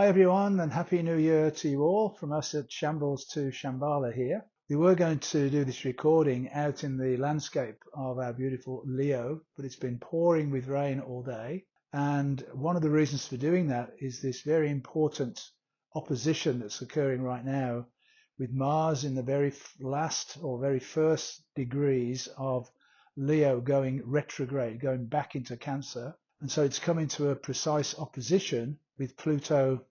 Hi everyone, and Happy New Year to you all from us at Shambles to Shambhala here. We were going to do this recording out in the landscape of our beautiful Leo, but it's been pouring with rain all day. And one of the reasons for doing that is this very important opposition that's occurring right now with Mars in the very last or very first degrees of Leo going retrograde, going back into Cancer. And so it's coming to a precise opposition with Pluto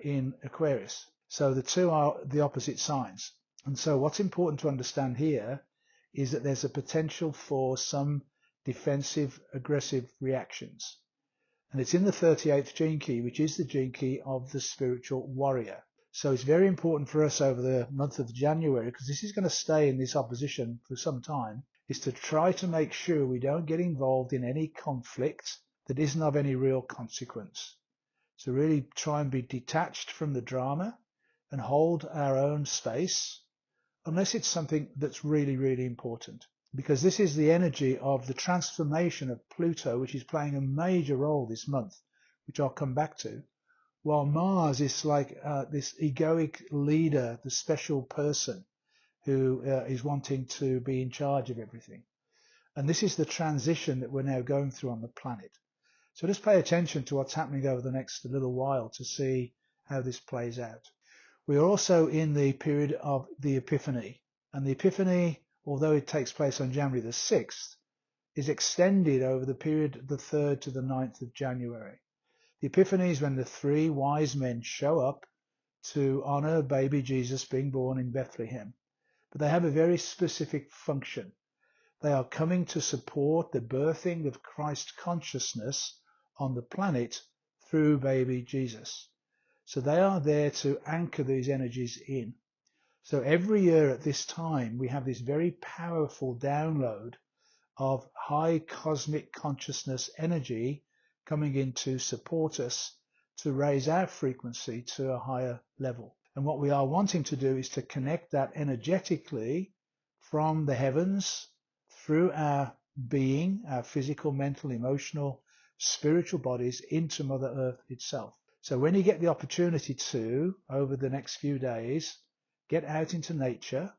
in Aquarius. So the two are the opposite signs. And so what's important to understand here is that there's a potential for some defensive, aggressive reactions. And it's in the 38th gene key, which is the gene key of the spiritual warrior. So it's very important for us over the month of January, because this is going to stay in this opposition for some time, is to try to make sure we don't get involved in any conflict that isn't of any real consequence. So really try and be detached from the drama and hold our own space, unless it's something that's really, really important. Because this is the energy of the transformation of Pluto, which is playing a major role this month, which I'll come back to, while Mars is like this egoic leader, the special person who is wanting to be in charge of everything. And this is the transition that we're now going through on the planet. So just pay attention to what's happening over the next little while to see how this plays out. We are also in the period of the Epiphany. And the Epiphany, although it takes place on January the 6th, is extended over the period the 3rd to the 9th of January. The Epiphany is when the three wise men show up to honor baby Jesus being born in Bethlehem. But they have a very specific function. They are coming to support the birthing of Christ consciousness on the planet through baby Jesus. So they are there to anchor these energies in. So every year at this time, we have this very powerful download of high cosmic consciousness energy coming in to support us to raise our frequency to a higher level. And what we are wanting to do is to connect that energetically from the heavens through our being, our physical, mental, emotional, spiritual bodies into Mother Earth itself. So when you get the opportunity to, over the next few days, get out into nature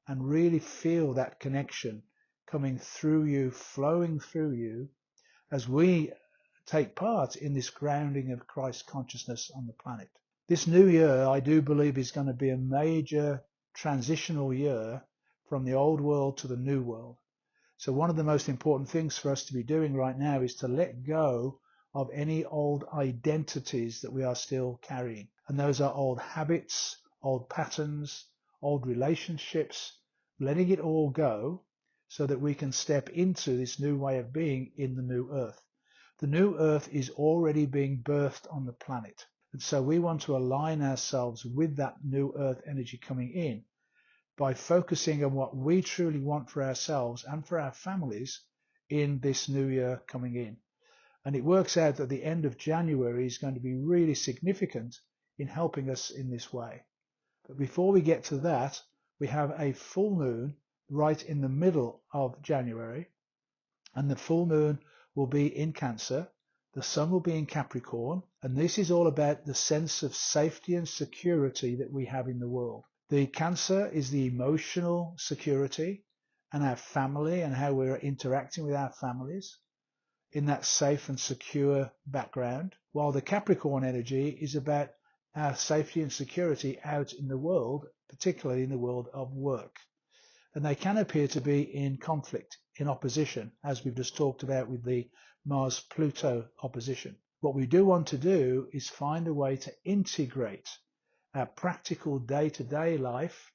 and really feel that connection coming through you, flowing through you, as we take part in this grounding of Christ consciousness on the planet. This new year, I do believe, is going to be a major transitional year from the old world to the new world. So one of the most important things for us to be doing right now is to let go of any old identities that we are still carrying. And those are old habits, old patterns, old relationships, letting it all go so that we can step into this new way of being in the new earth. The new earth is already being birthed on the planet. And so we want to align ourselves with that new earth energy coming in by focusing on what we truly want for ourselves and for our families in this new year coming in. And it works out that the end of January is going to be really significant in helping us in this way. But before we get to that, we have a full moon right in the middle of January, and the full moon will be in Cancer. The sun will be in Capricorn, and this is all about the sense of safety and security that we have in the world. The Cancer is the emotional security and our family and how we're interacting with our families in that safe and secure background, while the Capricorn energy is about our safety and security out in the world, particularly in the world of work. And they can appear to be in conflict, in opposition, as we've just talked about with the Mars-Pluto opposition. What we do want to do is find a way to integrate our practical day-to-day life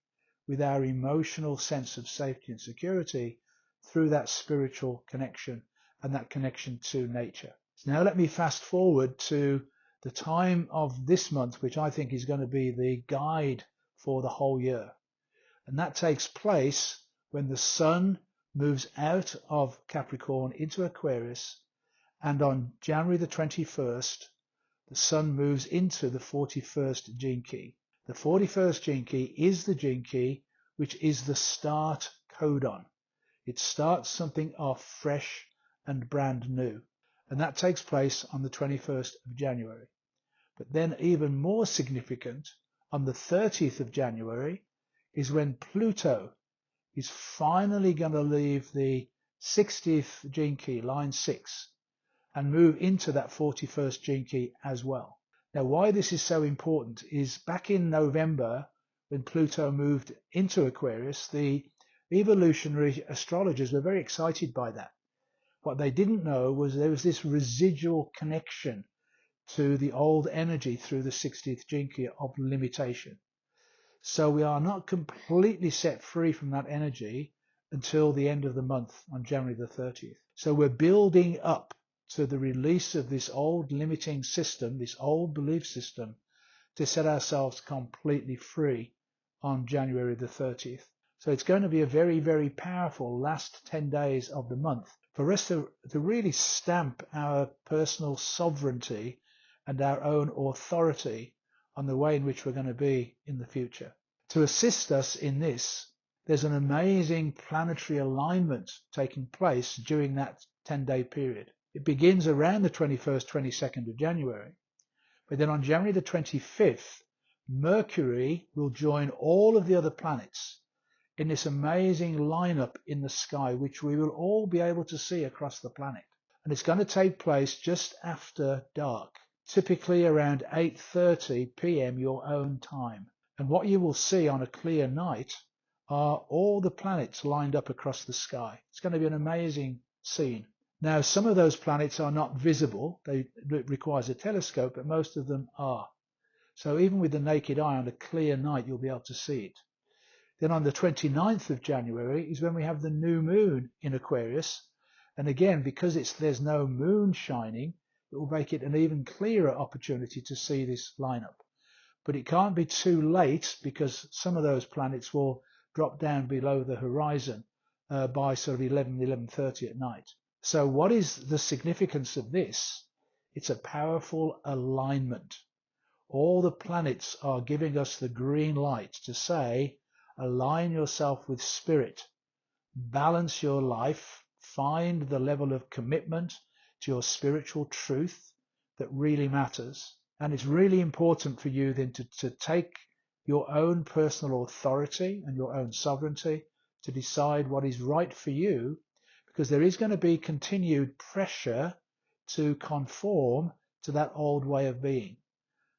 with our emotional sense of safety and security through that spiritual connection and that connection to nature. So now let me fast forward to the time of this month, which I think is going to be the guide for the whole year. And that takes place when the sun moves out of Capricorn into Aquarius, and on January the 21st, the sun moves into the 41st gene key. The 41st gene key is the gene key which is the start codon. It starts something off fresh and brand new. And that takes place on the 21st of January. But then even more significant, on the 30th of January is when Pluto is finally going to leave the 60th gene key, line 6, and move into that 41st gene key as well. Now, why this is so important is back in November, when Pluto moved into Aquarius, the evolutionary astrologers were very excited by that. What they didn't know was there was this residual connection to the old energy through the 60th gene key of limitation. So we are not completely set free from that energy until the end of the month on January the 30th. So we're building up to the release of this old limiting system, this old belief system, to set ourselves completely free on January the 30th. So it's going to be a very, very powerful last 10 days of the month for us to really stamp our personal sovereignty and our own authority on the way in which we're going to be in the future. To assist us in this, there's an amazing planetary alignment taking place during that 10-day period. It begins around the 21st, 22nd of January. But then on January the 25th, Mercury will join all of the other planets in this amazing lineup in the sky, which we will all be able to see across the planet. And it's going to take place just after dark, typically around 8:30 p.m. your own time. And what you will see on a clear night are all the planets lined up across the sky. It's going to be an amazing scene. Now, some of those planets are not visible. It requires a telescope, but most of them are. So even with the naked eye on a clear night, you'll be able to see it. Then on the 29th of January is when we have the new moon in Aquarius. And again, because there's no moon shining, it will make it an even clearer opportunity to see this lineup. But it can't be too late because some of those planets will drop down below the horizon by sort of 11:30 at night. So what is the significance of this? It's a powerful alignment. All the planets are giving us the green light to say, align yourself with spirit, balance your life, find the level of commitment to your spiritual truth that really matters. And it's really important for you then to take your own personal authority and your own sovereignty to decide what is right for you, because there is going to be continued pressure to conform to that old way of being.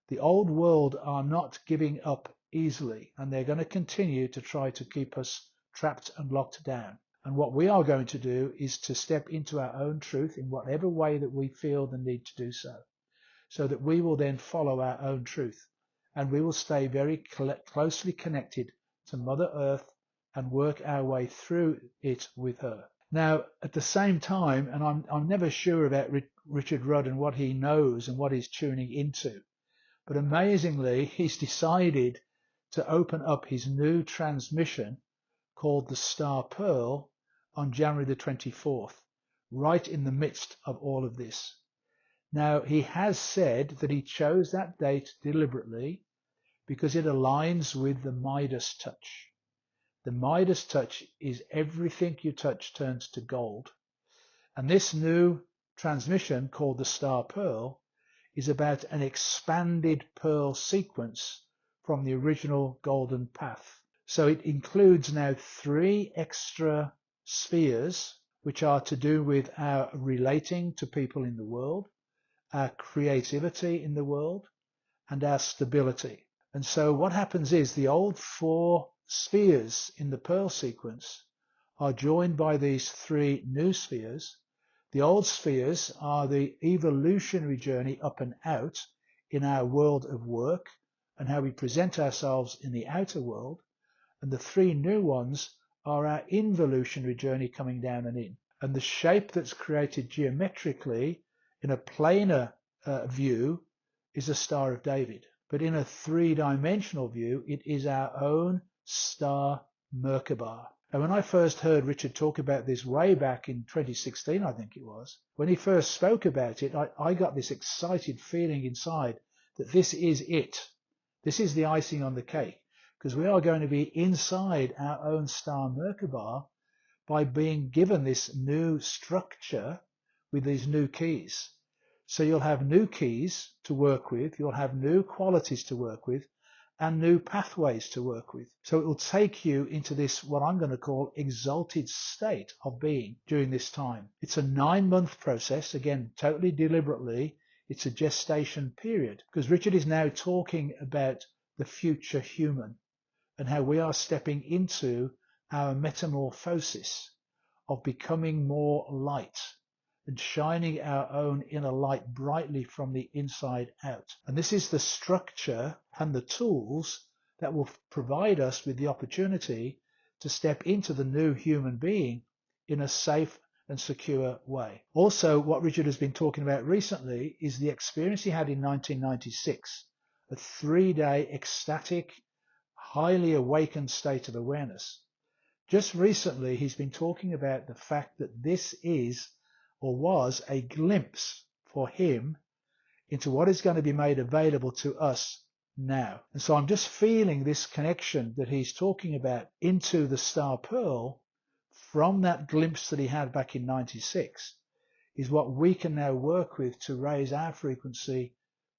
The old world are not giving up easily, and they're going to continue to try to keep us trapped and locked down. And what we are going to do is to step into our own truth in whatever way that we feel the need to do so that we will then follow our own truth, and we will stay very closely connected to Mother Earth and work our way through it with her. Now, at the same time, and I'm never sure about Richard Rudd and what he knows and what he's tuning into, but amazingly, he's decided to open up his new transmission called the Star Pearl on January the 24th, right in the midst of all of this. Now, he has said that he chose that date deliberately because it aligns with the Midas touch. The Midas touch is everything you touch turns to gold. And this new transmission called the Star Pearl is about an expanded pearl sequence from the original golden path. So it includes now 3 extra spheres, which are to do with our relating to people in the world, our creativity in the world, and our stability. And so what happens is the old 4 spheres in the pearl sequence are joined by these 3 new spheres. The old spheres are the evolutionary journey up and out in our world of work and how we present ourselves in the outer world. And the 3 new ones are our involutionary journey coming down and in. And the shape that's created geometrically in a planar view is a Star of David. But in a 3-dimensional view, it is our own star Merkaba. And when I first heard Richard talk about this way back in 2016, I think it was, when he first spoke about it, I got this excited feeling inside that this is it. This is the icing on the cake, because we are going to be inside our own star Merkaba by being given this new structure with these new keys. So you'll have new keys to work with, you'll have new qualities to work with, and new pathways to work with. So it will take you into this, what I'm going to call, exalted state of being during this time. It's a 9-month process, again, totally deliberately. It's a gestation period, because Richard is now talking about the future human and how we are stepping into our metamorphosis of becoming more light and shining our own inner light brightly from the inside out. And this is the structure and the tools that will provide us with the opportunity to step into the new human being in a safe and secure way. Also, what Richard has been talking about recently is the experience he had in 1996, a 3-day ecstatic, highly awakened state of awareness. Just recently, he's been talking about the fact that this is or was a glimpse for him into what is going to be made available to us now. And so I'm just feeling this connection that he's talking about into the star pearl from that glimpse that he had back in 96 is what we can now work with to raise our frequency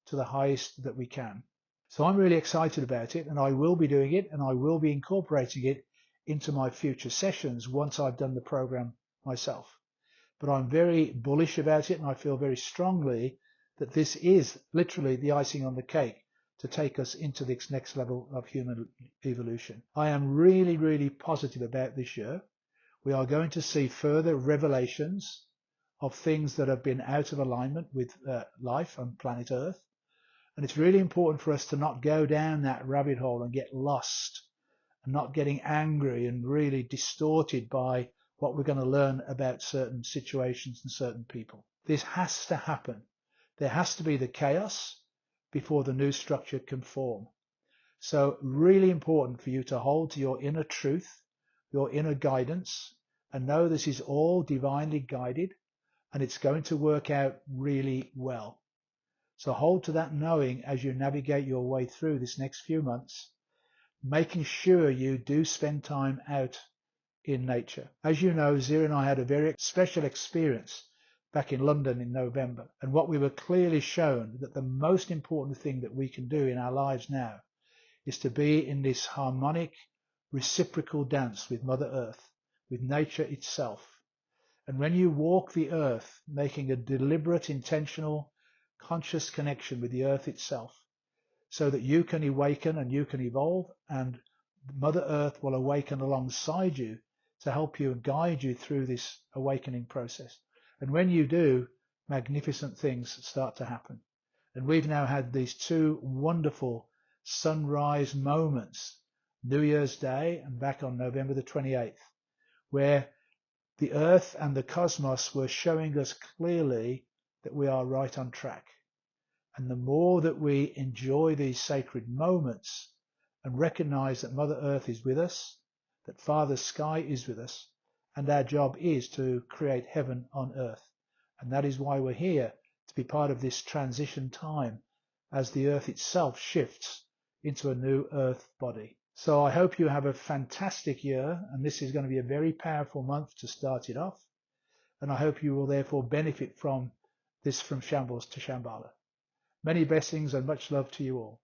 to the highest that we can. So I'm really excited about it, and I will be doing it, and I will be incorporating it into my future sessions once I've done the program myself. But I'm very bullish about it, and I feel very strongly that this is literally the icing on the cake to take us into this next level of human evolution. I am really, really positive about this year. We are going to see further revelations of things that have been out of alignment with life on planet Earth. And it's really important for us to not go down that rabbit hole and get lost and not getting angry and really distorted by what we're going to learn about certain situations and certain people. This has to happen. There has to be the chaos before the new structure can form. So really important for you to hold to your inner truth, your inner guidance, and know this is all divinely guided and it's going to work out really well. So hold to that knowing as you navigate your way through this next few months, making sure you do spend time out in nature. As you know, Zira and I had a very special experience back in London in November. And what we were clearly shown that the most important thing that we can do in our lives now is to be in this harmonic, reciprocal dance with Mother Earth, with nature itself. And when you walk the earth, making a deliberate, intentional, conscious connection with the earth itself, so that you can awaken and you can evolve, and Mother Earth will awaken alongside you to help you and guide you through this awakening process. And when you do, magnificent things start to happen. And we've now had these 2 wonderful sunrise moments, New Year's Day and back on November the 28th, where the earth and the cosmos were showing us clearly that we are right on track. And the more that we enjoy these sacred moments and recognize that Mother Earth is with us, that Father Sky is with us, and our job is to create heaven on earth. And that is why we're here, to be part of this transition time as the earth itself shifts into a new earth body. So I hope you have a fantastic year, and this is going to be a very powerful month to start it off. And I hope you will therefore benefit from this from Shambles to Shambhala. Many blessings and much love to you all.